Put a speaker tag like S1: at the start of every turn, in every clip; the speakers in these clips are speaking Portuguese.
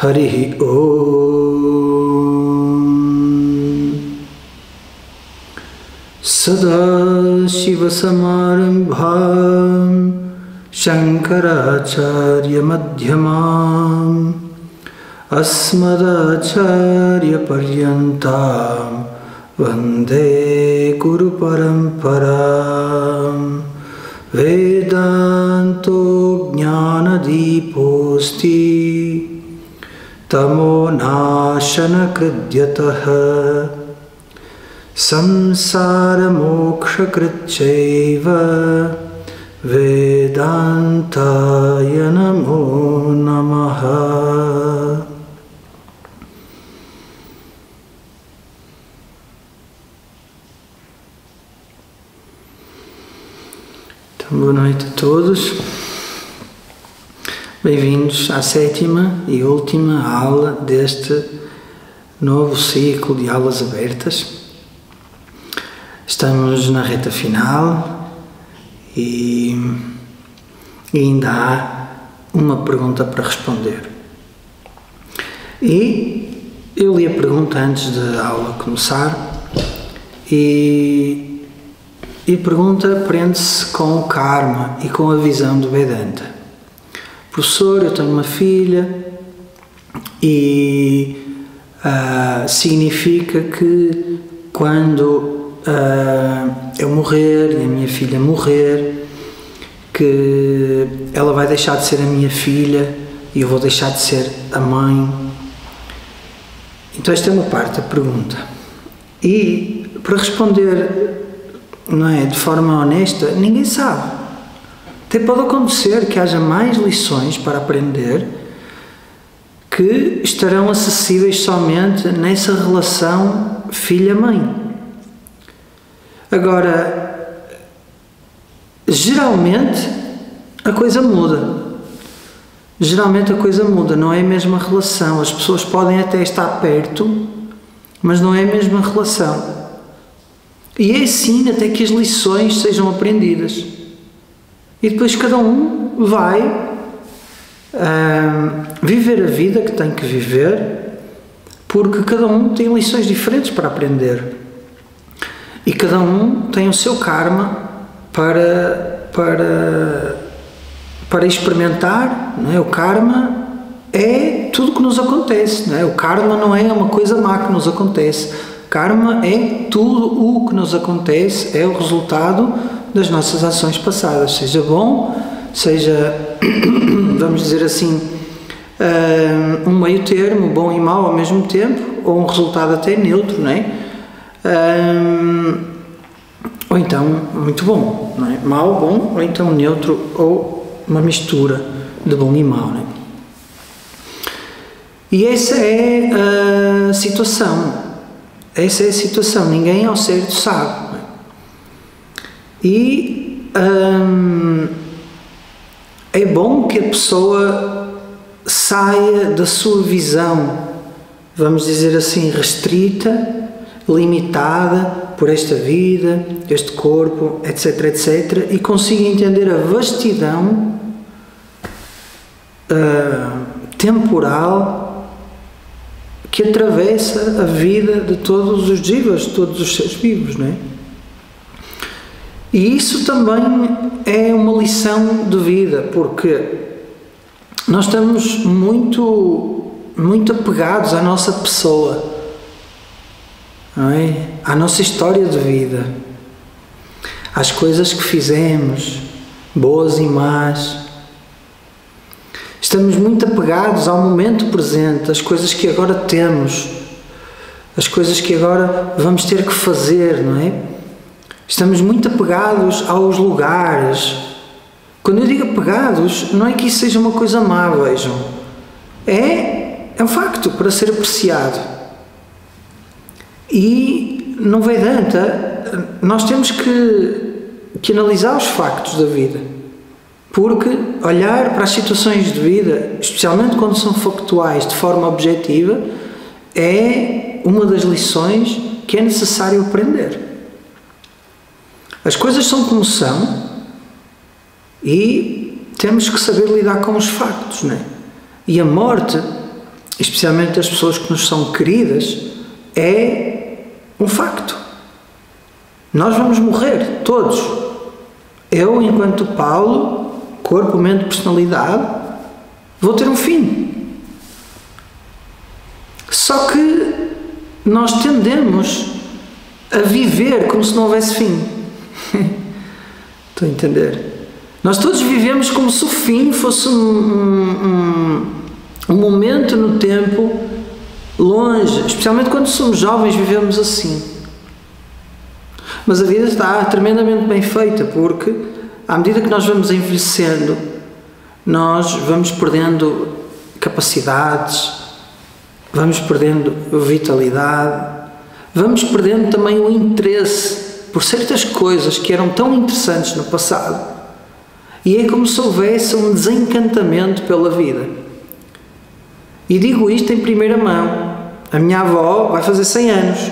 S1: Harihi Om. Sada Shiva Samarambham Shankaracharya Madhyamam Asmadacharya Paryantam Vande Guru Paramparam. Vedanto Jnana Diposti Tamo Nashana Kridyataha Samsara Moksha Kritchaiva Vedantaya Namo Namaha. Então, boa noite a todos. Bem-vindos à sétima e última aula deste novo ciclo de aulas abertas. Estamos na reta final e ainda há uma pergunta para responder. E eu li a pergunta antes da aula começar e a pergunta prende-se com o karma e com a visão do Vedanta. Professor, eu tenho uma filha e significa que quando eu morrer e a minha filha morrer, que ela vai deixar de ser a minha filha e eu vou deixar de ser a mãe. Então esta é uma parte da pergunta. E para responder, não é, de forma honesta, ninguém sabe. Até pode acontecer que haja mais lições para aprender que estarão acessíveis somente nessa relação filha-mãe. Agora, geralmente a coisa muda. Geralmente a coisa muda, não é a mesma relação. As pessoas podem até estar perto, mas não é a mesma relação. E é assim até que as lições sejam aprendidas. E depois cada um vai viver a vida que tem que viver, porque cada um tem lições diferentes para aprender. E cada um tem o seu karma para experimentar, não é? O karma é tudo que nos acontece, não é? O karma não é uma coisa má que nos acontece. Karma é tudo o que nos acontece, é o resultado das nossas ações passadas, seja bom, seja, vamos dizer assim, um meio termo, bom e mau ao mesmo tempo, ou um resultado até neutro, não é? Ou então muito bom, não é? Mau, bom, ou então neutro, ou uma mistura de bom e mau, não é? E essa é a situação. Essa é a situação, ninguém ao certo sabe. Não é? E é bom que a pessoa saia da sua visão, vamos dizer assim, restrita, limitada por esta vida, este corpo, etc, etc, e consiga entender a vastidão temporal que atravessa a vida de todos os jivas, de todos os seres vivos, não é? E isso também é uma lição de vida, porque nós estamos muito apegados à nossa pessoa, não é? À nossa história de vida, às coisas que fizemos, boas e más. Estamos muito apegados ao momento presente, às coisas que agora temos, às coisas que agora vamos ter que fazer, não é? Estamos muito apegados aos lugares. Quando eu digo apegados, não é que isso seja uma coisa má, vejam. É um facto para ser apreciado. E no Vedanta, nós temos que analisar os factos da vida. Porque olhar para as situações de vida, especialmente quando são factuais de forma objetiva, é uma das lições que é necessário aprender. As coisas são como são e temos que saber lidar com os factos, não é? E a morte especialmente das pessoas que nos são queridas, é um facto. Nós vamos morrer, todos. Eu, enquanto Paulo, corpo, mente, personalidade, vou ter um fim. Só que nós tendemos a viver como se não houvesse fim. Estou a entender? Nós todos vivemos como se o fim fosse um momento no tempo longe, especialmente quando somos jovens, vivemos assim. Mas a vida está tremendamente bem feita, porque à medida que nós vamos envelhecendo, nós vamos perdendo capacidades, vamos perdendo vitalidade, vamos perdendo também o interesse por certas coisas que eram tão interessantes no passado. E é como se houvesse um desencantamento pela vida. E digo isto em primeira mão. A minha avó vai fazer 100 anos.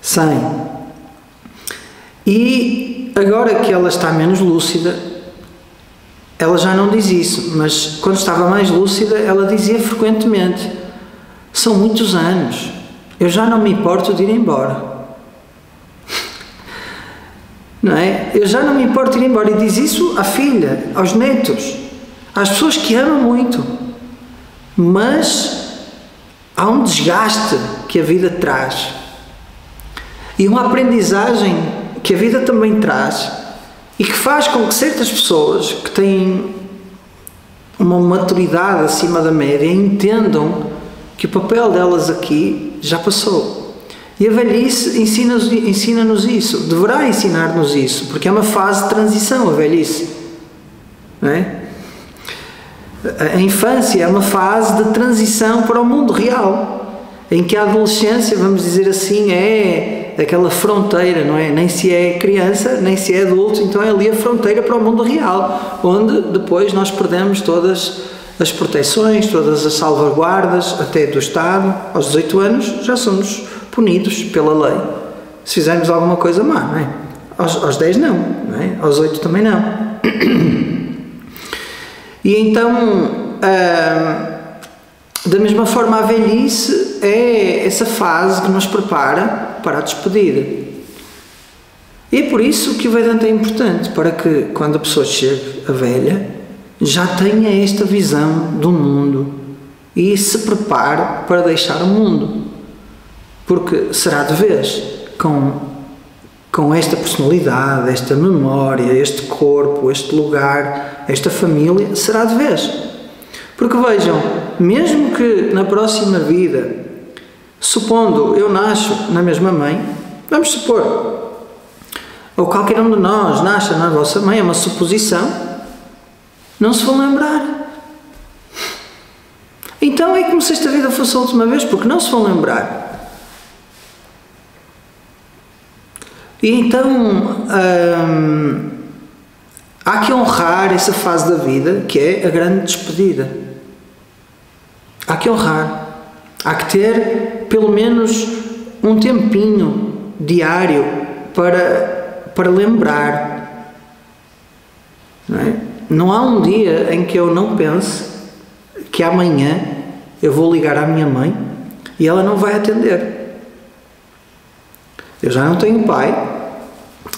S1: 100. E agora que ela está menos lúcida, ela já não diz isso, mas quando estava mais lúcida, ela dizia frequentemente: são muitos anos, eu já não me importo de ir embora. Não é? Eu já não me importo de ir embora. E diz isso à filha, aos netos, às pessoas que amam muito. Mas há um desgaste que a vida traz. E uma aprendizagem que a vida também traz e que faz com que certas pessoas que têm uma maturidade acima da média entendam que o papel delas aqui já passou. E a velhice ensina-nos isso, deverá ensinar-nos isso, porque é uma fase de transição, a velhice. Não é? A infância é uma fase de transição para o mundo real, em que a adolescência, vamos dizer assim, é aquela fronteira, não é? Nem se é criança, nem se é adulto, então é ali a fronteira para o mundo real, onde depois nós perdemos todas as proteções, todas as salvaguardas, até do Estado. Aos 18 anos já somos punidos pela lei, se fizermos alguma coisa má, não é? Aos 10 não é? Aos 8 também não. E então, da mesma forma, a velhice é essa fase que nos prepara para a despedida. E é por isso que o Vedanta é importante, para que quando a pessoa chegue a velha, já tenha esta visão do mundo e se prepare para deixar o mundo. Porque será de vez, com esta personalidade, esta memória, este corpo, este lugar, esta família, será de vez. Porque vejam, mesmo que na próxima vida, supondo eu nasço na mesma mãe, vamos supor, ou qualquer um de nós nasça na vossa mãe, é uma suposição, não se vão lembrar. Então é como se esta vida fosse a última vez, porque não se vão lembrar. E então há que honrar essa fase da vida, que é a grande despedida. Há que honrar. Há que ter pelo menos um tempinho diário para lembrar. Não é? Não há um dia em que eu não pense que amanhã eu vou ligar à minha mãe e ela não vai atender. Eu já não tenho pai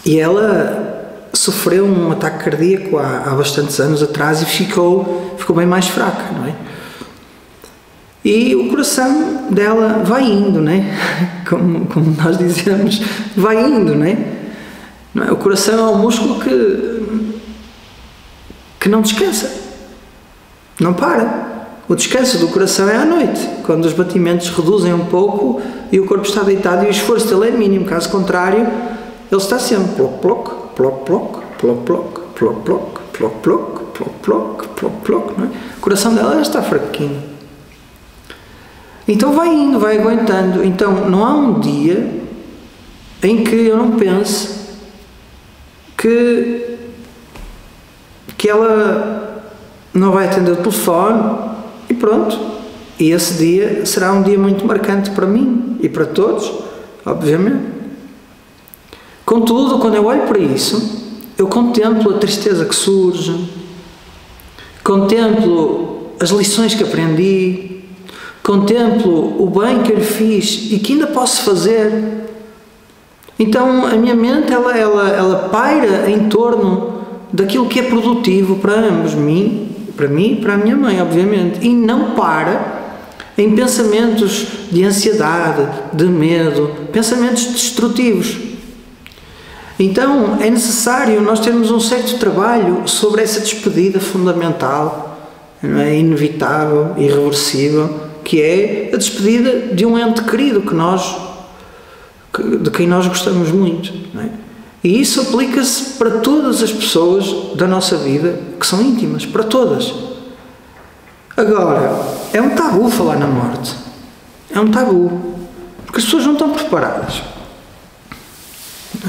S1: e ela sofreu um ataque cardíaco há bastantes anos atrás e ficou bem mais fraca, não é? E o coração dela vai indo, não é? Como nós dizemos, vai indo, não é? O coração é um músculo que não descansa, não para. O descanso do coração é à noite, quando os batimentos reduzem um pouco e o corpo está deitado e o esforço dele é mínimo. Caso contrário, ele está sempre ploc, ploc, ploc, ploc, ploc, ploc, ploc, ploc, ploc, ploc, ploc, ploc, ploc, ploc, não é? O coração dela já está fraquinho. Então vai indo, vai aguentando. Então não há um dia em que eu não pense que ela não vai atender o telefone e pronto. E esse dia será um dia muito marcante para mim e para todos, obviamente. Contudo, quando eu olho para isso, eu contemplo a tristeza que surge, contemplo as lições que aprendi, contemplo o bem que eu lhe fiz e que ainda posso fazer. Então a minha mente ela paira em torno daquilo que é produtivo para ambos, para mim e para a minha mãe, obviamente, e não para em pensamentos de ansiedade, de medo, pensamentos destrutivos. Então é necessário nós termos um certo trabalho sobre essa despedida fundamental, não é? Inevitável, irreversível, que é a despedida de um ente querido de quem nós gostamos muito, não é? E isso aplica-se para todas as pessoas da nossa vida que são íntimas, para todas. Agora, é um tabu falar na morte. É um tabu. Porque as pessoas não estão preparadas.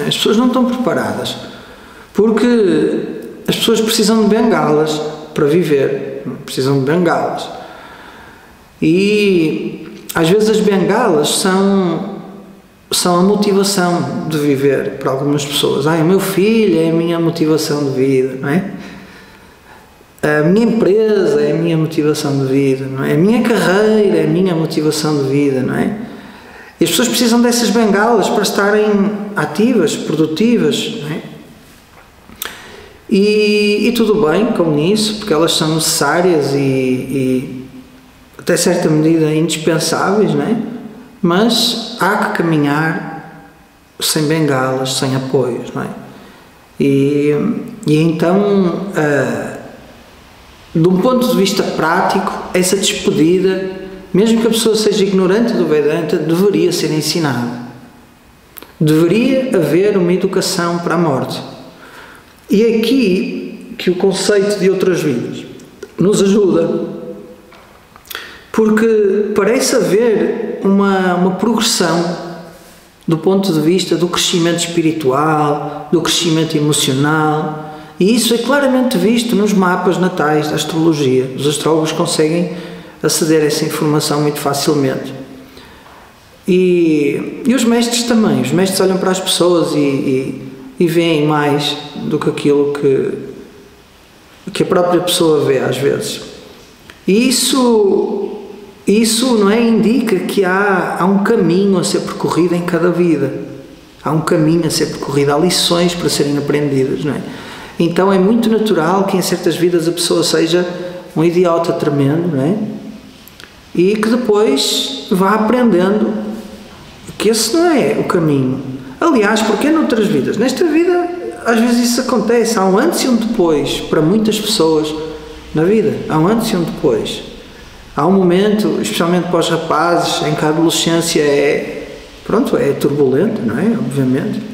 S1: As pessoas não estão preparadas. Porque as pessoas precisam de bengalas para viver. Precisam de bengalas. E às vezes as bengalas são a motivação de viver para algumas pessoas. O meu filho é a minha motivação de vida, não é? A minha empresa é a minha motivação de vida, não é? A minha carreira é a minha motivação de vida, não é? E as pessoas precisam dessas bengalas para estarem ativas, produtivas, não é? E tudo bem com isso, porque elas são necessárias e até certa medida indispensáveis, não é? Mas há que caminhar sem bengalas, sem apoios, não é? E então, de um ponto de vista prático, essa despedida, mesmo que a pessoa seja ignorante do Vedanta, deveria ser ensinada. Deveria haver uma educação para a morte. E é aqui que o conceito de outras vidas nos ajuda, porque parece haver uma progressão do ponto de vista do crescimento espiritual, do crescimento emocional, e isso é claramente visto nos mapas natais da astrologia. Os astrólogos conseguem aceder a essa informação muito facilmente. E os mestres também. Os mestres olham para as pessoas e veem mais do que aquilo que a própria pessoa vê às vezes. E isso não é, indica que há um caminho a ser percorrido em cada vida. Há um caminho a ser percorrido, há lições para serem aprendidas, não é? Então é muito natural que em certas vidas a pessoa seja um idiota tremendo, não é? E que depois vá aprendendo que esse não é o caminho. Aliás, porque noutras vidas? Nesta vida, às vezes isso acontece. Há um antes e um depois para muitas pessoas na vida. Há um antes e um depois. Há um momento, especialmente para os rapazes, em que a adolescência é turbulenta, não é? Obviamente.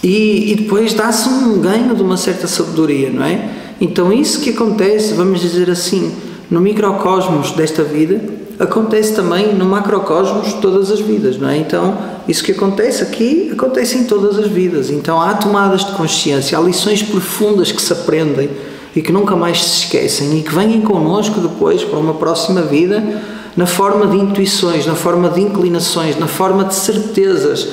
S1: E depois dá-se um ganho de uma certa sabedoria, não é? Então isso que acontece, vamos dizer assim, no microcosmos desta vida, acontece também no macrocosmos de todas as vidas, não é? Então isso que acontece aqui, acontece em todas as vidas. Então há tomadas de consciência, há lições profundas que se aprendem e que nunca mais se esquecem e que vêm connosco depois para uma próxima vida na forma de intuições, na forma de inclinações, na forma de certezas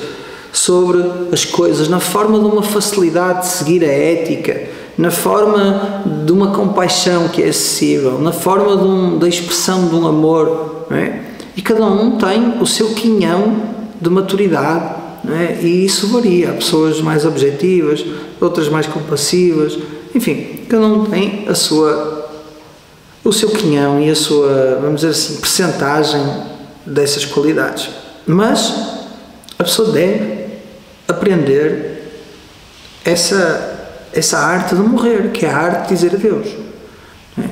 S1: sobre as coisas, na forma de uma facilidade de seguir a ética, na forma de uma compaixão que é acessível, na forma da expressão de um amor, não é? E cada um tem o seu quinhão de maturidade, não é? E isso varia. Há pessoas mais objetivas, outras mais compassivas, enfim, cada um tem o seu quinhão e a sua, vamos dizer assim, percentagem dessas qualidades. Mas a pessoa deve aprender essa arte de morrer, que é a arte de dizer adeus. Não é?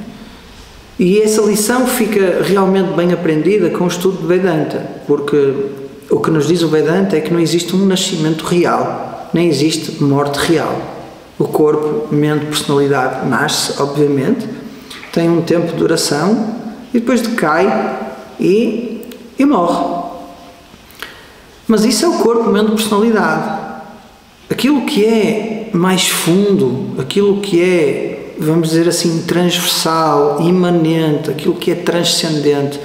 S1: E essa lição fica realmente bem aprendida com o estudo de Vedanta, porque o que nos diz o Vedanta é que não existe um nascimento real, nem existe morte real. O corpo, mente, personalidade nasce, obviamente, tem um tempo de duração e depois decai e morre. Mas isso é o corpo, mente, personalidade. Aquilo que é mais fundo, aquilo que é, vamos dizer assim, transversal, imanente, aquilo que é transcendente,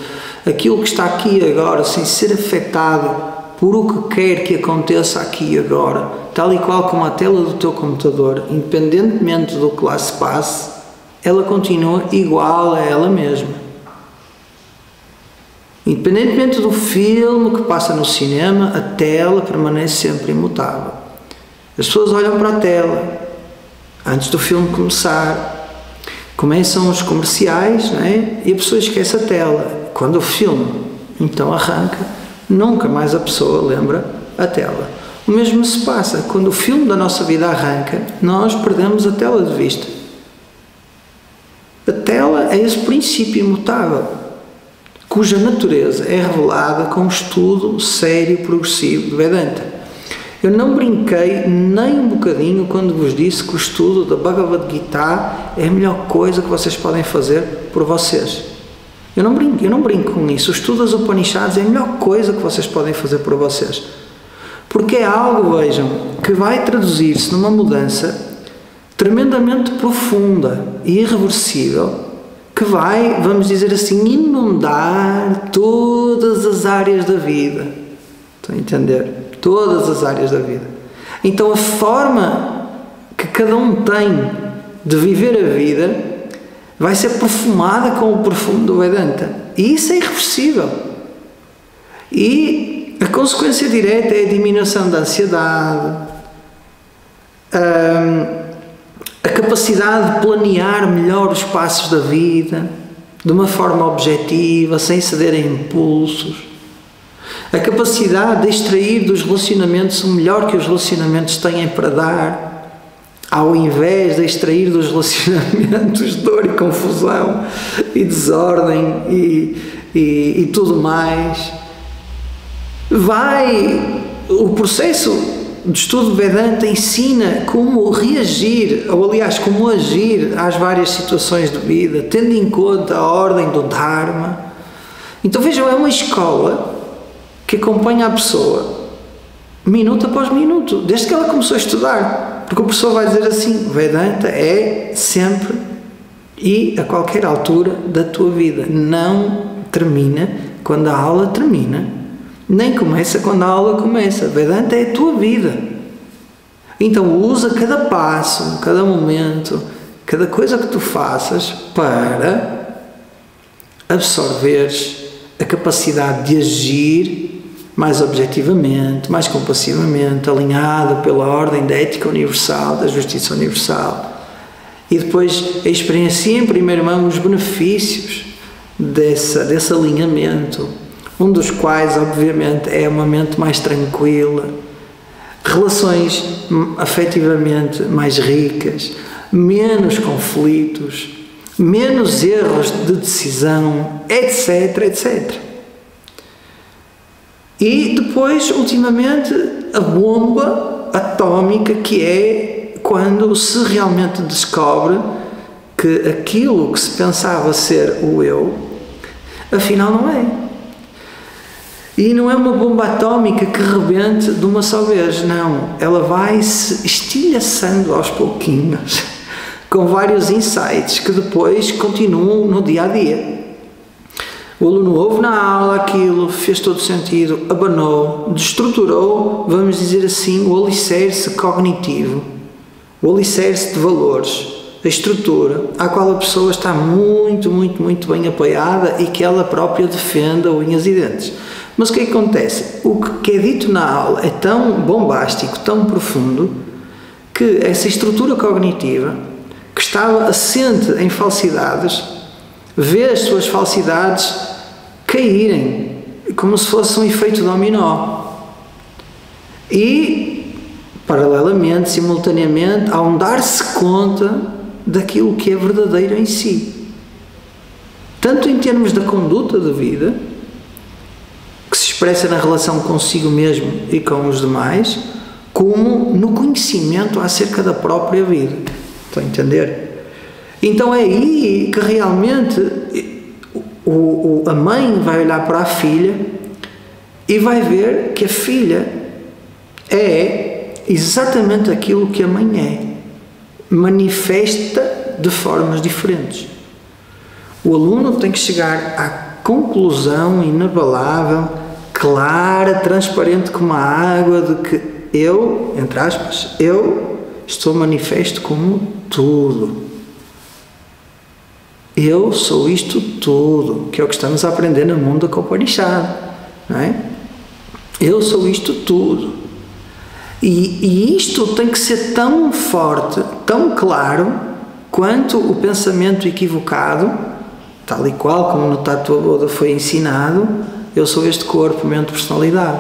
S1: aquilo que está aqui agora, sem ser afetado por o que quer que aconteça aqui agora, tal e qual como a tela do teu computador, independentemente do que lá se passe, ela continua igual a ela mesma. Independentemente do filme que passa no cinema, a tela permanece sempre imutável. As pessoas olham para a tela antes do filme começar, começam os comerciais, não é? E a pessoa esquece a tela. Quando o filme então arranca, nunca mais a pessoa lembra a tela. O mesmo se passa quando o filme da nossa vida arranca, nós perdemos a tela de vista. A tela é esse princípio imutável, cuja natureza é revelada com um estudo sério e progressivo de Vedanta. Eu não brinquei nem um bocadinho quando vos disse que o estudo da Bhagavad Gita é a melhor coisa que vocês podem fazer por vocês. Eu não brinco com isso. O estudo das Upanishads é a melhor coisa que vocês podem fazer por vocês. Porque é algo, vejam, que vai traduzir-se numa mudança tremendamente profunda e irreversível, que vai, vamos dizer assim, inundar todas as áreas da vida. Estão a entender? Todas as áreas da vida. Então a forma que cada um tem de viver a vida vai ser perfumada com o perfume do Vedanta. E isso é irreversível. E a consequência direta é a diminuição da ansiedade, a capacidade de planear melhor os passos da vida, de uma forma objetiva, sem ceder a impulsos. A capacidade de extrair dos relacionamentos o melhor que os relacionamentos têm para dar, ao invés de extrair dos relacionamentos dor e confusão e desordem e tudo mais. O processo de estudo de Vedanta ensina como reagir, ou aliás, como agir às várias situações de vida, tendo em conta a ordem do Dharma. Então vejam, é uma escola que acompanha a pessoa minuto após minuto, desde que ela começou a estudar, porque o professor vai dizer assim: Vedanta é sempre e a qualquer altura da tua vida, não termina quando a aula termina, nem começa quando a aula começa. Vedanta é a tua vida. Então usa cada passo, cada momento, cada coisa que tu faças para absorveres a capacidade de agir mais objetivamente, mais compassivamente, alinhado pela ordem da ética universal, da justiça universal. E depois experiencia em primeira mão os benefícios desse alinhamento, um dos quais, obviamente, é uma mente mais tranquila, relações afetivamente mais ricas, menos conflitos, menos erros de decisão, etc, etc. E depois, ultimamente, a bomba atómica, que é quando se realmente descobre que aquilo que se pensava ser o eu, afinal não é. E não é uma bomba atómica que rebente de uma só vez, não. Ela vai se estilhaçando aos pouquinhos, com vários insights que depois continuam no dia a dia. O aluno ouve na aula aquilo, fez todo sentido, abanou, destruturou, vamos dizer assim, o alicerce cognitivo, o alicerce de valores, a estrutura, à qual a pessoa está muito, muito, muito bem apoiada e que ela própria defende a unhas e dentes. Mas o que acontece? O que é dito na aula é tão bombástico, tão profundo, que essa estrutura cognitiva, que estava assente em falsidades, vê as suas falsidades caírem, como se fosse um efeito dominó. E, paralelamente, simultaneamente, ao dar-se conta daquilo que é verdadeiro em si. Tanto em termos da conduta de vida, que se expressa na relação consigo mesmo e com os demais, como no conhecimento acerca da própria vida. Estão a entender? Então é aí que realmente a mãe vai olhar para a filha e vai ver que a filha é exatamente aquilo que a mãe é, manifesta de formas diferentes. O aluno tem que chegar à conclusão inabalável, clara, transparente como a água, de que eu, entre aspas, eu estou manifesto como tudo. Eu sou isto tudo, que é o que estamos a aprender no mundo da Upanishad, não é? Eu sou isto tudo. E isto tem que ser tão forte, tão claro, quanto o pensamento equivocado, tal e qual como no Tattva Bodha foi ensinado, eu sou este corpo, mente, personalidade.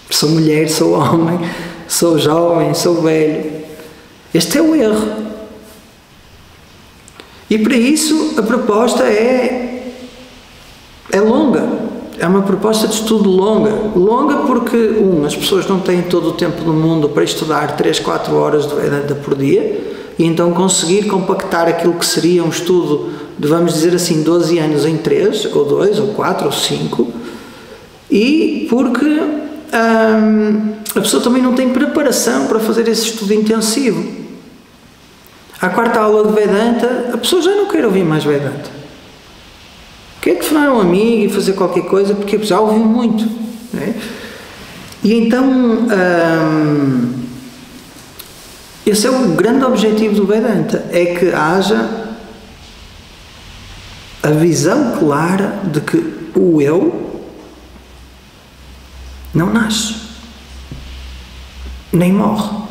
S1: Sou mulher, sou homem, sou jovem, sou velho. Este é o erro. E para isso a proposta é longa. É uma proposta de estudo longa. Longa porque, as pessoas não têm todo o tempo do mundo para estudar 3, 4 horas de Vedanta por dia e então conseguir compactar aquilo que seria um estudo de, vamos dizer assim, 12 anos em 3, ou 2, ou 4, ou 5. E porque a pessoa também não tem preparação para fazer esse estudo intensivo. À quarta aula de Vedanta, a pessoa já não quer ouvir mais Vedanta. Quer telefonar um amigo e fazer qualquer coisa, porque já ouviu muito. Não é? E então, esse é o grande objetivo do Vedanta, é que haja a visão clara de que o eu não nasce, nem morre.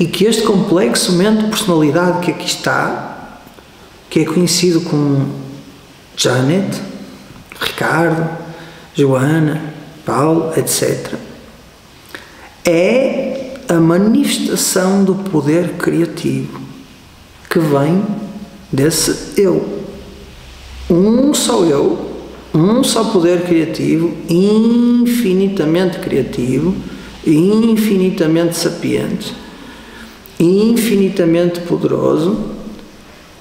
S1: E que este complexo mente-personalidade que aqui está, que é conhecido como Janet, Ricardo, Joana, Paulo, etc., é a manifestação do poder criativo que vem desse eu. Um só eu, um só poder criativo, infinitamente criativo, infinitamente sapiente, infinitamente poderoso,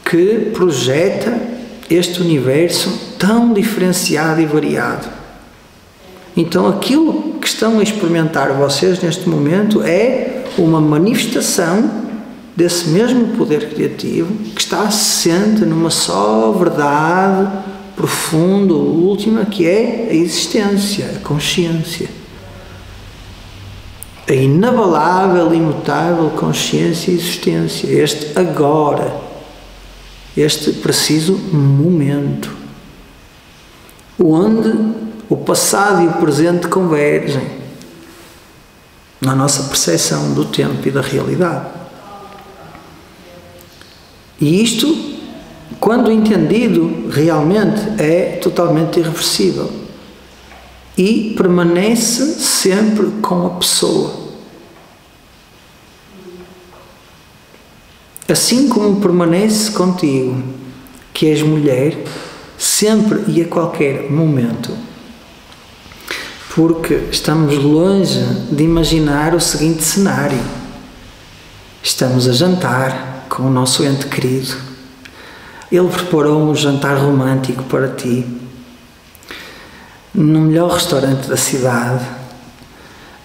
S1: que projeta este universo tão diferenciado e variado. Então aquilo que estão a experimentar vocês neste momento é uma manifestação desse mesmo poder criativo que está assente numa só verdade profunda, última, que é a existência, a consciência. A inabalável, imutável consciência e existência, este agora, este preciso momento, onde o passado e o presente convergem na nossa percepção do tempo e da realidade. E isto, quando entendido, realmente é totalmente irreversível e permanece sempre com a pessoa. Assim como permanece contigo, que és mulher, sempre e a qualquer momento. Porque estamos longe de imaginar o seguinte cenário. Estamos a jantar com o nosso ente querido. Ele preparou um jantar romântico para ti, no melhor restaurante da cidade,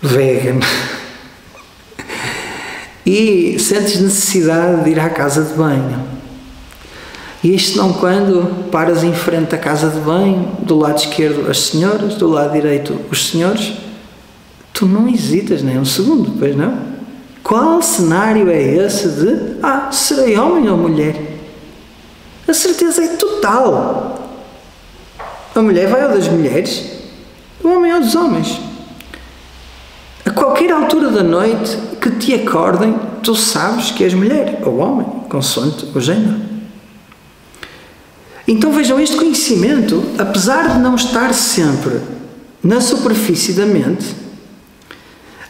S1: vegan. E sentes necessidade de ir à casa de banho. E isto não quando paras em frente à casa de banho, do lado esquerdo as senhoras, do lado direito os senhores, tu não hesitas nem um segundo, pois não? Qual cenário é esse de, serei homem ou mulher? A certeza é total. A mulher vai ao das mulheres, o homem ao dos homens. A qualquer altura da noite que te acordem, tu sabes que és mulher ou homem, consoante o género. Então vejam, este conhecimento, apesar de não estar sempre na superfície da mente,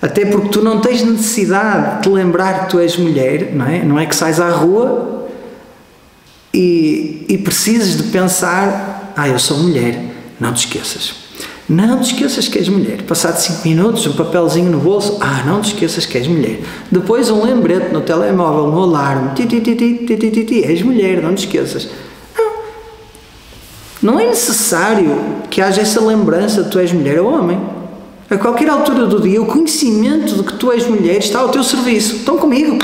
S1: até porque tu não tens necessidade de te lembrar que tu és mulher, não é? Não é que sais à rua e precisas de pensar, eu sou mulher. Não te esqueças. Não te esqueças que és mulher. Passado 5 minutos, um papelzinho no bolso, não te esqueças que és mulher. Depois um lembrete no telemóvel, no alarme, és mulher, não te esqueças. Não é necessário que haja essa lembrança de que tu és mulher ou homem. A qualquer altura do dia, o conhecimento de que tu és mulher está ao teu serviço. Estão comigo.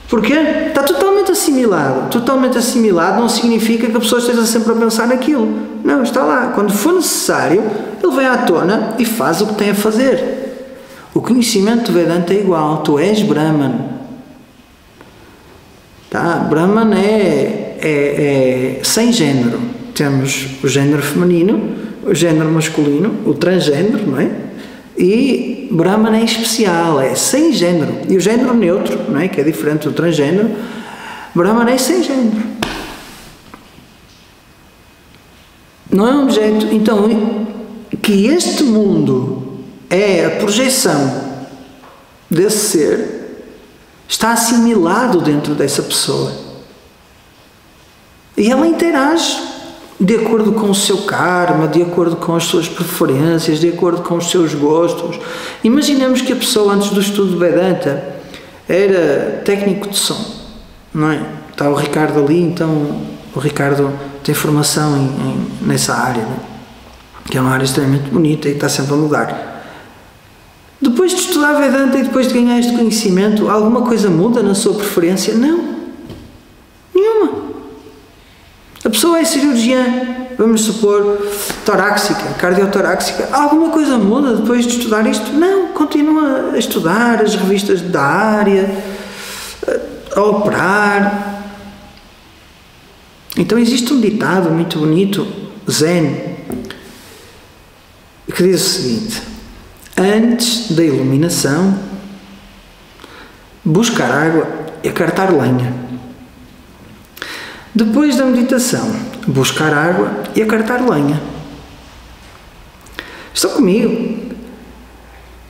S1: Porquê? Está totalmente assimilado. Totalmente assimilado não significa que a pessoa esteja sempre a pensar naquilo. Não, está lá. Quando for necessário, ele vem à tona e faz o que tem a fazer. O conhecimento de Vedanta é igual. Tu és Brahman. Tá? Brahman é é sem género. Temos o género feminino, o género masculino, o transgénero, não é? E Brahman é especial, é sem género. E o género neutro, não é? Que é diferente do transgénero, Brahman é sem género. Não é um objeto. Então, que este mundo é a projeção desse ser, está assimilado dentro dessa pessoa. E ela interage de acordo com o seu karma, de acordo com as suas preferências, de acordo com os seus gostos. Imaginemos que a pessoa, antes do estudo de Vedanta, era técnico de som, não é? Está o Ricardo ali, então o Ricardo tem formação nessa área, não é? Que é uma área extremamente bonita e está sempre a mudar. Depois de estudar Vedanta e depois de ganhar este conhecimento, alguma coisa muda na sua preferência? Não. Nenhuma. A pessoa é cirurgiã, vamos supor, torácica, cardiotorácica. Alguma coisa muda depois de estudar isto? Não. Continua a estudar as revistas da área, a operar. Então existe um ditado muito bonito, Zen, que diz o seguinte: antes da iluminação, buscar água e acartar lenha. Depois da meditação, buscar água e acartar lenha. Estão comigo?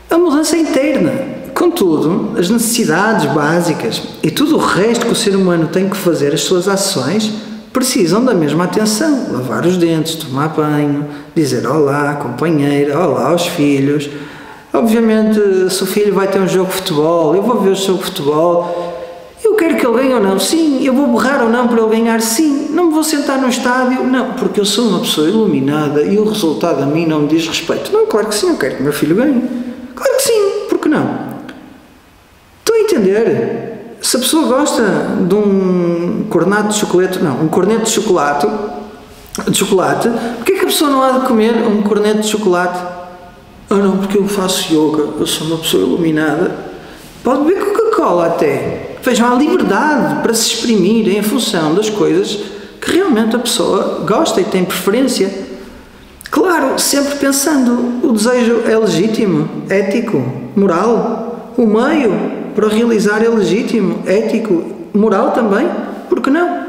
S1: A mudança é interna. Contudo, as necessidades básicas e tudo o resto que o ser humano tem que fazer, as suas ações, precisam da mesma atenção. Lavar os dentes, tomar banho, dizer olá, companheira, olá aos filhos. Obviamente, se o filho vai ter um jogo de futebol, eu vou ver o jogo de futebol, eu quero que ele ganhe ou não? Sim. Eu vou berrar ou não para ele ganhar? Sim. Não me vou sentar no estádio? Não, porque eu sou uma pessoa iluminada e o resultado a mim não me diz respeito. Não, claro que sim, eu quero que o meu filho ganhe. Claro que sim, por que não? Estão a entender? Se a pessoa gosta de um corneto de chocolate, não, um corneto de chocolate, porque é que a pessoa não há de comer um corneto de chocolate? Ah não, porque eu faço yoga, eu sou uma pessoa iluminada. Pode beber Coca-Cola até. Vejam, há liberdade para se exprimir em função das coisas que realmente a pessoa gosta e tem preferência. Claro, sempre pensando, o desejo é legítimo, ético, moral, o meio para o realizar é legítimo, ético, moral também, por que não?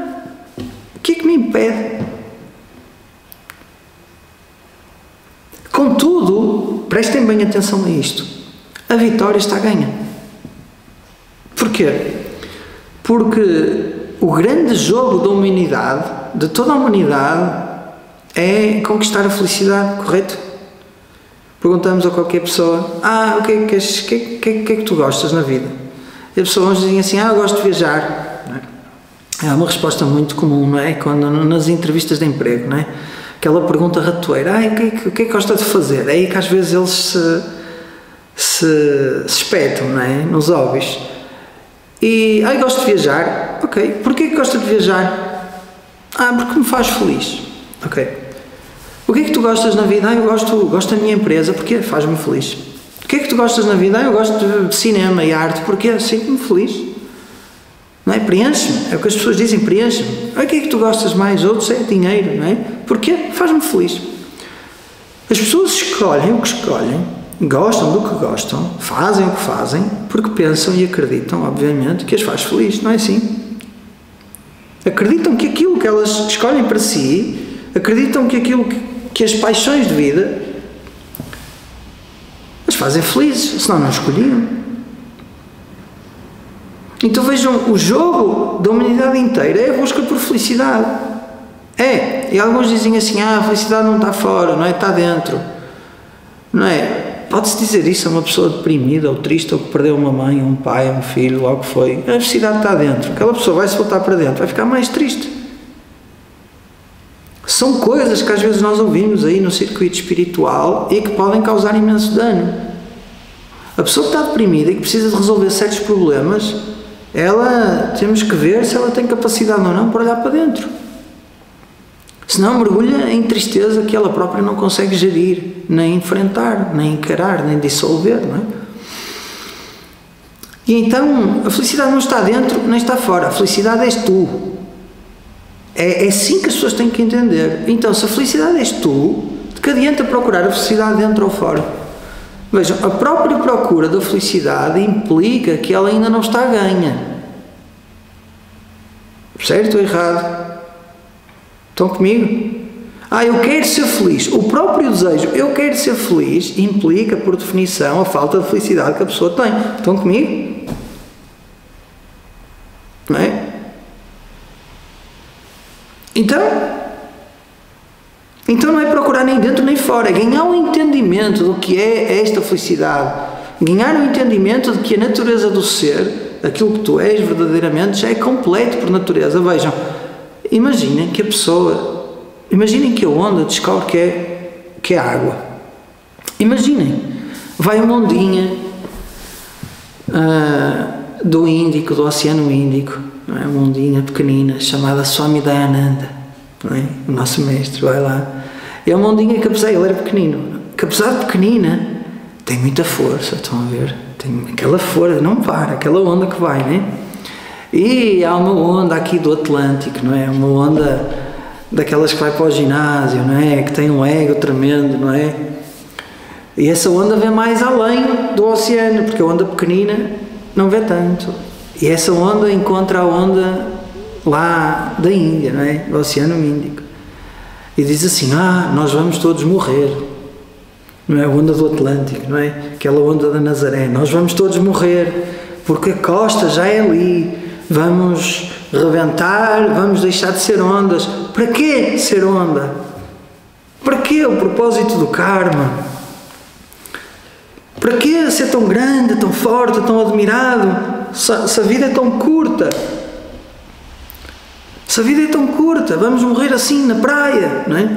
S1: O que é que me impede? Contudo, prestem bem atenção a isto, a vitória está ganha. Porquê? Porque o grande jogo da humanidade, de toda a humanidade, é conquistar a felicidade, correto? Perguntamos a qualquer pessoa, o que é que tu gostas na vida? E as pessoas dizem assim, eu gosto de viajar. Não é? É uma resposta muito comum, não é? Quando nas entrevistas de emprego, não é? Aquela pergunta ratoeira, o que é que gosta de fazer? É aí que às vezes eles se espetam, não é? Nos óbvios. E, gosto de viajar. Ok. Porquê que gosta de viajar? Porque me faz feliz. Ok. O que é que tu gostas na vida? Eu gosto da minha empresa, porque faz-me feliz. O que é que tu gostas na vida? Eu gosto de cinema e arte, porque sinto-me feliz. Não é? Preenche-me. É o que as pessoas dizem, preenche-me. O que é que tu gostas mais? Outros é dinheiro, não é? Porque faz-me feliz. As pessoas escolhem o que escolhem, gostam do que gostam, fazem o que fazem, porque pensam e acreditam, obviamente, que as faz feliz. Não é assim? Acreditam que aquilo que elas escolhem para si, acreditam que aquilo que as paixões de vida as fazem felizes, senão não escolhiam. Então vejam, o jogo da humanidade inteira é a busca por felicidade. E alguns dizem assim, a felicidade não está fora, não é? Está dentro. Não é? Pode-se dizer isso a uma pessoa deprimida ou triste ou que perdeu uma mãe, um pai, um filho, logo que foi. A felicidade está dentro. Aquela pessoa vai se voltar para dentro, vai ficar mais triste. São coisas que às vezes nós ouvimos aí no circuito espiritual e que podem causar imenso dano. A pessoa que está deprimida e que precisa de resolver certos problemas, temos que ver se ela tem capacidade ou não para olhar para dentro. Senão mergulha em tristeza que ela própria não consegue gerir, nem enfrentar, nem encarar, nem dissolver, não é? E então a felicidade não está dentro nem está fora, a felicidade és tu. É assim que as pessoas têm que entender. Então, se a felicidade és tu, de que adianta procurar a felicidade dentro ou fora? Vejam, a própria procura da felicidade implica que ela ainda não está ganha. Certo ou errado? Estão comigo? Eu quero ser feliz. O próprio desejo, eu quero ser feliz, implica, por definição, a falta de felicidade que a pessoa tem. Estão comigo? Não é? Então não é procurar nem dentro nem fora, é ganhar o entendimento do que é esta felicidade, ganhar o entendimento de que a natureza do ser, aquilo que tu és verdadeiramente, já é completo por natureza. Vejam, imaginem que a onda descobre que é água. Imaginem, vai uma ondinha do Índico, do Oceano Índico, não é? Uma ondinha pequenina chamada Swami Dayananda, não é? O nosso mestre vai lá. É uma ondinha que, apesar de ele era pequenino, que apesar de pequenina, tem muita força, estão a ver? Tem aquela força, não para, aquela onda que vai, não é? E há uma onda aqui do Atlântico, não é? Uma onda daquelas que vai para o ginásio, não é? Que tem um ego tremendo, não é? E essa onda vê mais além do oceano, porque a onda pequenina não vê tanto. E essa onda encontra a onda lá da Índia, não é? Do Oceano Índico. E diz assim, nós vamos todos morrer. Não é? A onda do Atlântico, não é? Aquela onda da Nazaré. Nós vamos todos morrer, porque a costa já é ali. Vamos rebentar, vamos deixar de ser ondas. Para quê ser onda? Para quê o propósito do karma? Para quê ser tão grande, tão forte, tão admirado? Se a vida é tão curta. Se a vida é tão curta, vamos morrer assim na praia, não é?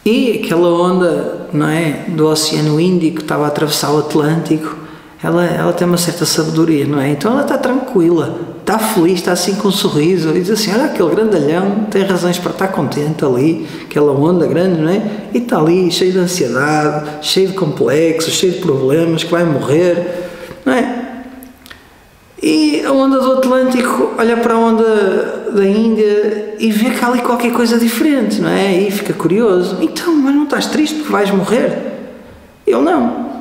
S1: E aquela onda, não é, do Oceano Índico que estava a atravessar o Atlântico, ela tem uma certa sabedoria, não é? Então ela está tranquila, está feliz, está assim com um sorriso, e diz assim, olha, aquele grandalhão tem razões para estar contente ali, aquela onda grande, não é? E está ali cheio de ansiedade, cheio de complexos, cheio de problemas, que vai morrer, não é? E a onda do Atlântico olha para a onda da Índia e vê que há ali qualquer coisa diferente, não é? E fica curioso. Então, mas não estás triste porque vais morrer? Eu não.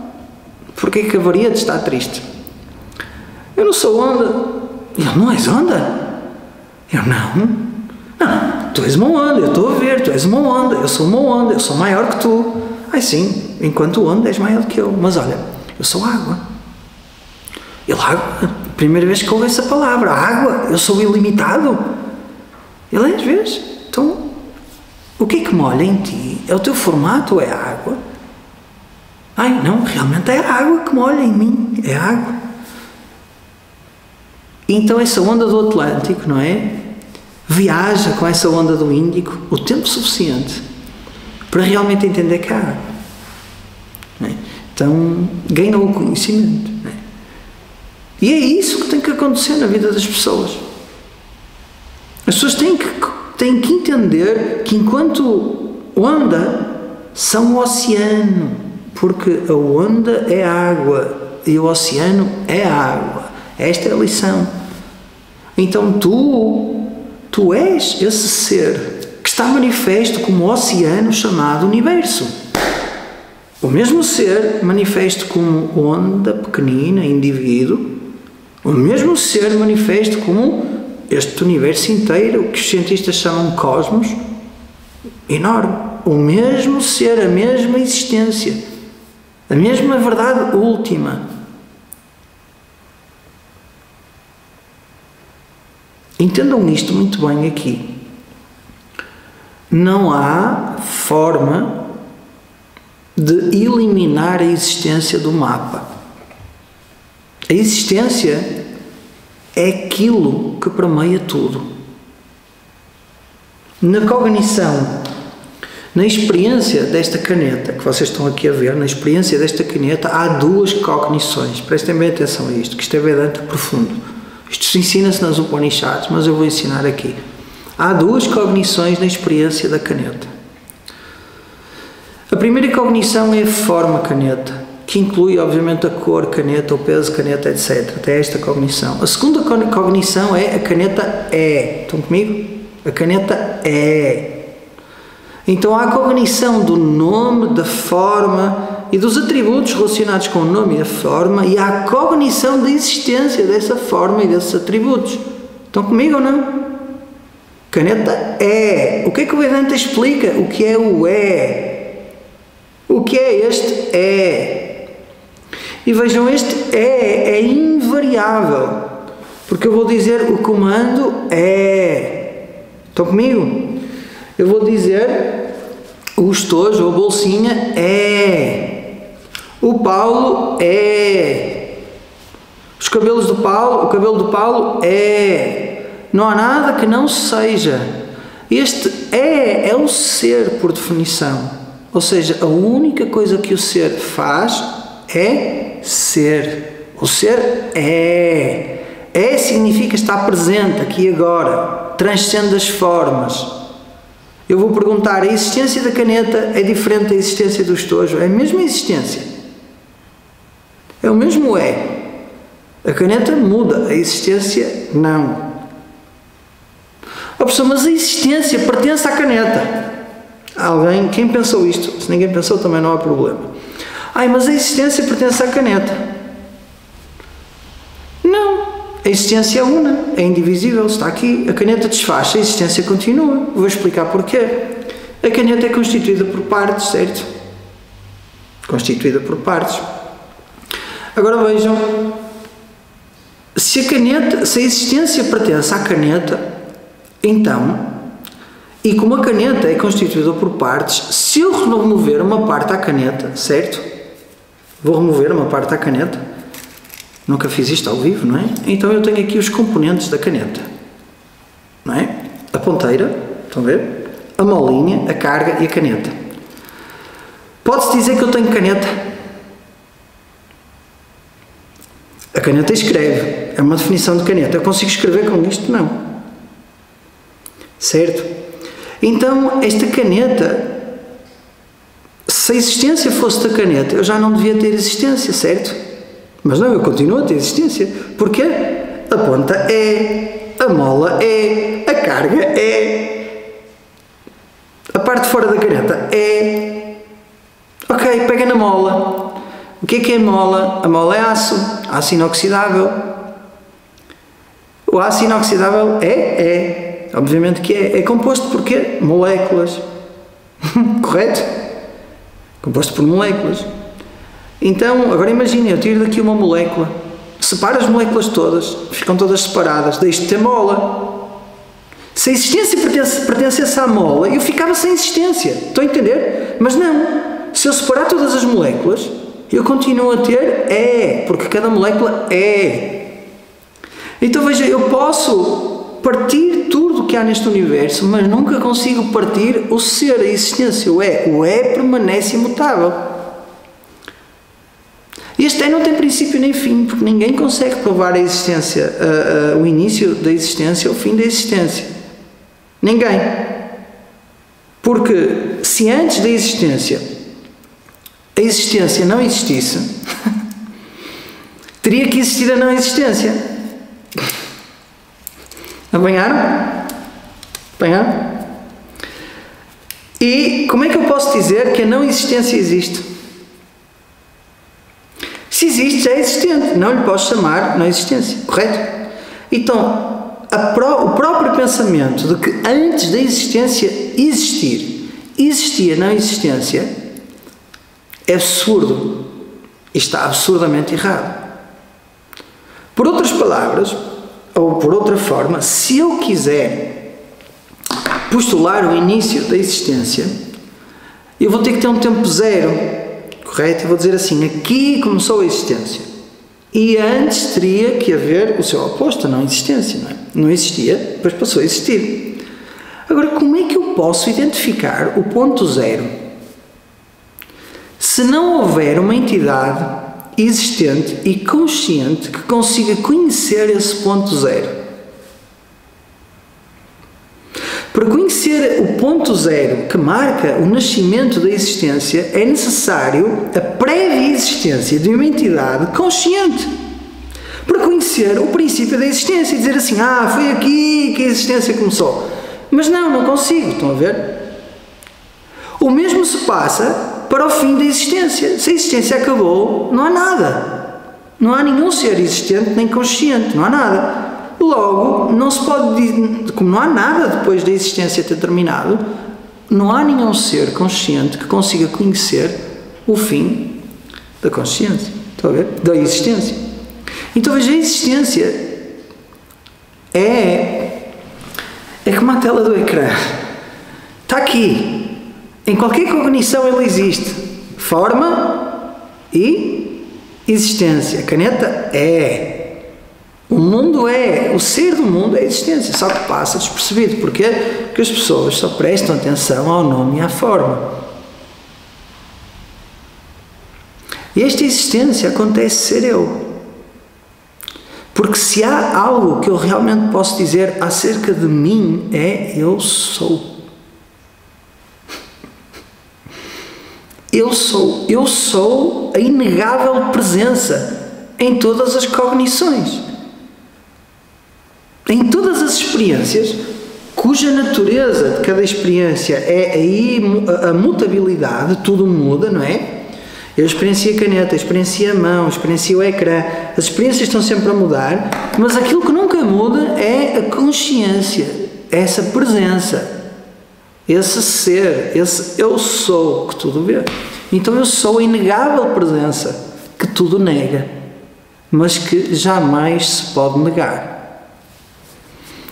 S1: Porquê que haveria de estar triste? Eu não sou onda. Ele, não és onda? Eu, não. Não, tu és uma onda, eu estou a ver, tu és uma onda, eu sou uma onda, eu sou maior que tu. Sim, enquanto onda és maior do que eu. Mas olha, eu sou água. Ele, água? Primeira vez que ouve essa palavra, água, eu sou ilimitado. Ele, às vezes, então, o que é que molha em ti? É o teu formato ou é a água? Não, realmente é a água que molha em mim, é a água. Então essa onda do Atlântico, não é? Viaja com essa onda do Índico o tempo suficiente para realmente entender que há água. Não é? Então, ganhou o conhecimento. Não é? E é isso que tem que acontecer na vida das pessoas. As pessoas têm que entender que enquanto onda são o oceano, porque a onda é água e o oceano é água. Esta é a lição. Então tu és esse ser que está manifesto como oceano chamado universo. O mesmo ser manifesto como onda pequenina, indivíduo. O mesmo ser manifesto como este universo inteiro, que os cientistas chamam de cosmos, enorme. O mesmo ser, a mesma existência, a mesma verdade última. Entendam isto muito bem aqui. Não há forma de eliminar a existência do mapa. A existência é aquilo que permeia tudo. Na cognição, na experiência desta caneta, que vocês estão aqui a ver, na experiência desta caneta, há duas cognições. Prestem bem atenção a isto, que isto é Vedanta profundo. Isto ensina-se nas Upanishads, mas eu vou ensinar aqui. Há duas cognições na experiência da caneta. A primeira cognição é a forma caneta, que inclui, obviamente, a cor caneta, o peso caneta, etc. Até esta cognição. A segunda cognição é a caneta é. Estão comigo? A caneta é. Então há a cognição do nome, da forma e dos atributos relacionados com o nome e a forma, e há a cognição da existência dessa forma e desses atributos. Estão comigo ou não? Caneta é. O que é que o Vedanta explica? O que é o é? O que é este é? E vejam, este é invariável. Porque eu vou dizer o comando é. Estão comigo? Eu vou dizer o estojo ou a bolsinha é. O Paulo é. Os cabelos do Paulo, o cabelo do Paulo é. Não há nada que não seja. Este é o ser por definição. Ou seja, a única coisa que o ser faz é ser. O ser é. É significa estar presente aqui e agora, transcende as formas. Eu vou perguntar, a existência da caneta é diferente da existência do estojo? É a mesma existência. É o mesmo é. A caneta muda, a existência não. Oh, pessoal, mas a existência pertence à caneta. Alguém, quem pensou isto? Se ninguém pensou, também não há problema. Ai, mas a existência pertence à caneta. Não. A existência é una, é indivisível, está aqui. A caneta desfaz, a existência continua. Vou explicar porquê. A caneta é constituída por partes, certo? Constituída por partes. Agora vejam. Se a existência pertence à caneta, então, e como a caneta é constituída por partes, se eu remover uma parte à caneta, certo? Vou remover uma parte à caneta. Nunca fiz isto ao vivo, não é? Então eu tenho aqui os componentes da caneta. Não é? A ponteira, estão a ver? A molinha, a carga e a caneta. Pode-se dizer que eu tenho caneta? A caneta escreve. É uma definição de caneta. Eu consigo escrever com isto? Não. Certo? Então, esta caneta, se a existência fosse da caneta, eu já não devia ter existência, certo? Mas não, eu continuo a ter existência. Porquê? A ponta é, a mola é, a carga é, a parte de fora da caneta é. Ok, pega na mola. O que é mola? A mola é aço inoxidável. O aço inoxidável é. Obviamente que é composto por quê? Moléculas. Correto? Composto por moléculas. Então, agora imagine, eu tiro daqui uma molécula, separo as moléculas todas, ficam todas separadas, deixo de ter mola. Se a existência pertencesse à mola, eu ficava sem existência. Estão a entender? Mas não. Se eu separar todas as moléculas, eu continuo a ter porque cada molécula é. Então veja, eu posso partir tudo o que há neste universo, mas nunca consigo partir o ser, a existência, o é. O é permanece imutável. Este não tem princípio nem fim, porque ninguém consegue provar a existência, o início da existência, o fim da existência. Ninguém. Porque se antes da existência a existência não existisse, teria que existir a não existência. Apanharam? Apanharam? E como é que eu posso dizer que a não existência existe? Se existe, já é existente. Não lhe posso chamar não existência. Correto? Então, o próprio pensamento de que antes da existência existia não existência, é absurdo. E está absurdamente errado. Por outras palavras, ou por outra forma, se eu quiser postular o início da existência, eu vou ter que ter um tempo zero. Correto? Eu vou dizer assim, aqui começou a existência. E antes teria que haver o seu oposto, a não existência. Não é? Não existia, depois passou a existir. Agora, como é que eu posso identificar o ponto zero? Se não houver uma entidade existente e consciente que consiga conhecer esse ponto zero. Para conhecer o ponto zero que marca o nascimento da existência, é necessário a prévia existência de uma entidade consciente. Para conhecer o princípio da existência e dizer assim, foi aqui que a existência começou. Mas não consigo, estão a ver? O mesmo se passa para o fim da existência. Se a existência acabou, não há nada. Não há nenhum ser existente nem consciente, não há nada. Logo, não se pode dizer, como não há nada depois da existência ter terminado, não há nenhum ser consciente que consiga conhecer o fim da consciência, estão a ver? Da existência. Então veja, a existência é como a tela do ecrã. Está aqui. Em qualquer cognição ele existe. Forma e existência. A caneta é. O mundo é. O ser do mundo é a existência. Só que passa despercebido. Porquê? Porque as pessoas só prestam atenção ao nome e à forma. E esta existência acontece ser eu. Porque se há algo que eu realmente posso dizer acerca de mim, é eu sou. Eu sou a inegável presença em todas as cognições. Em todas as experiências, cuja natureza de cada experiência é a mutabilidade, tudo muda, não é? Eu experiencio a caneta, experiencio a mão, experiencio o ecrã. As experiências estão sempre a mudar, mas aquilo que nunca muda é a consciência, essa presença, esse ser, esse eu sou que tudo vê. Então eu sou a inegável presença que tudo nega, mas que jamais se pode negar.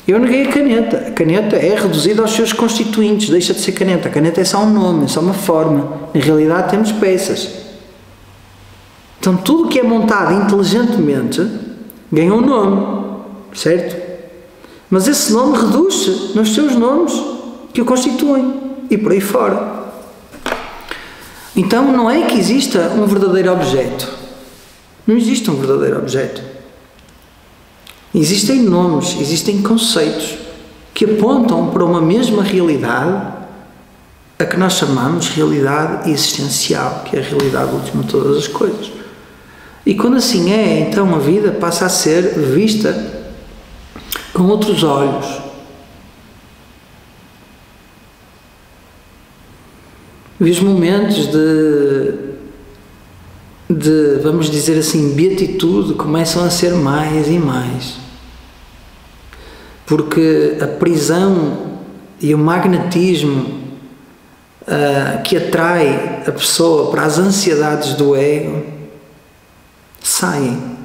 S1: Eu neguei a caneta. A caneta é reduzida aos seus constituintes, deixa de ser caneta. A caneta é só um nome, é só uma forma. Na realidade temos peças. Então tudo que é montado inteligentemente ganha um nome, certo? Mas esse nome reduz-se nos seus nomes que o constituem e por aí fora. Então não é que exista um verdadeiro objeto. Não existe um verdadeiro objeto. Existem nomes, existem conceitos que apontam para uma mesma realidade, a que nós chamamos realidade existencial, que é a realidade última de todas as coisas. E quando assim é, então a vida passa a ser vista com outros olhos. E os momentos de, vamos dizer assim, beatitude começam a ser mais e mais. Porque a prisão e o magnetismo que atrai a pessoa para as ansiedades do ego saem.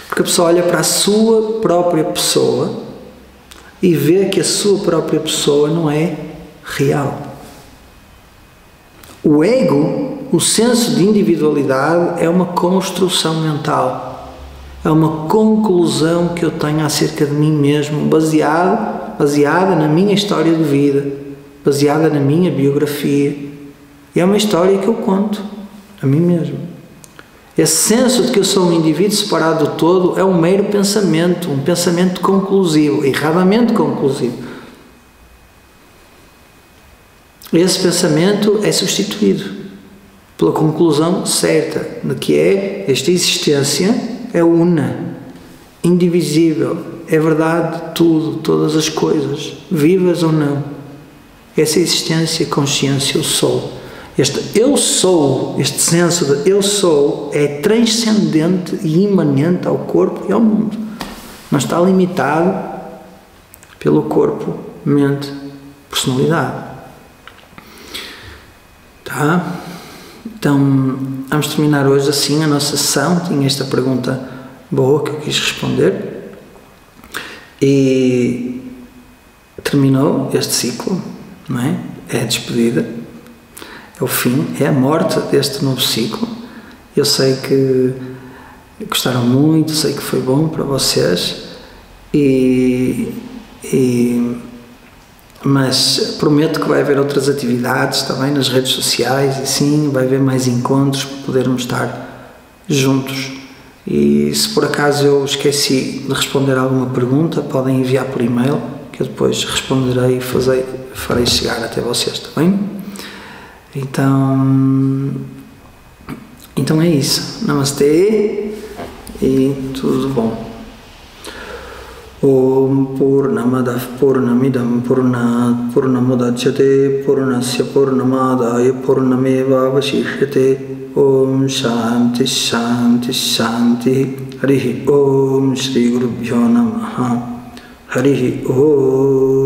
S1: Porque a pessoa olha para a sua própria pessoa e vê que a sua própria pessoa não é real. O ego, o senso de individualidade, é uma construção mental. É uma conclusão que eu tenho acerca de mim mesmo, baseada na minha história de vida, baseada na minha biografia. E é uma história que eu conto a mim mesmo. Esse senso de que eu sou um indivíduo separado do todo é um mero pensamento, um pensamento conclusivo, erradamente conclusivo. Esse pensamento é substituído pela conclusão certa de que esta existência é una, indivisível, é verdade de tudo, todas as coisas, vivas ou não. Essa existência, consciência, eu sou. Este eu sou, este senso de eu sou, é transcendente e imanente ao corpo e ao mundo. Não está limitado pelo corpo, mente, personalidade. Tá? Então, vamos terminar hoje assim a nossa sessão. Tinha esta pergunta boa que eu quis responder. E terminou este ciclo, não é? É a despedida, é o fim, é a morte deste novo ciclo. Eu sei que gostaram muito, sei que foi bom para vocês, mas prometo que vai haver outras atividades também nas redes sociais e sim, vai haver mais encontros para podermos estar juntos. E se por acaso eu esqueci de responder alguma pergunta, podem enviar por e-mail, que eu depois responderei e farei chegar até vocês, está bem? Então é isso. Namastê e tudo bom. Om Purnamadah Purnamidam Purnat Purnamudachyate Purnasya Purnamadaya Purnameva Vashishyate. Om Shanti Shanti Shanti. Harihi Om Shri Gurubhyo Namaha. Harihi Om.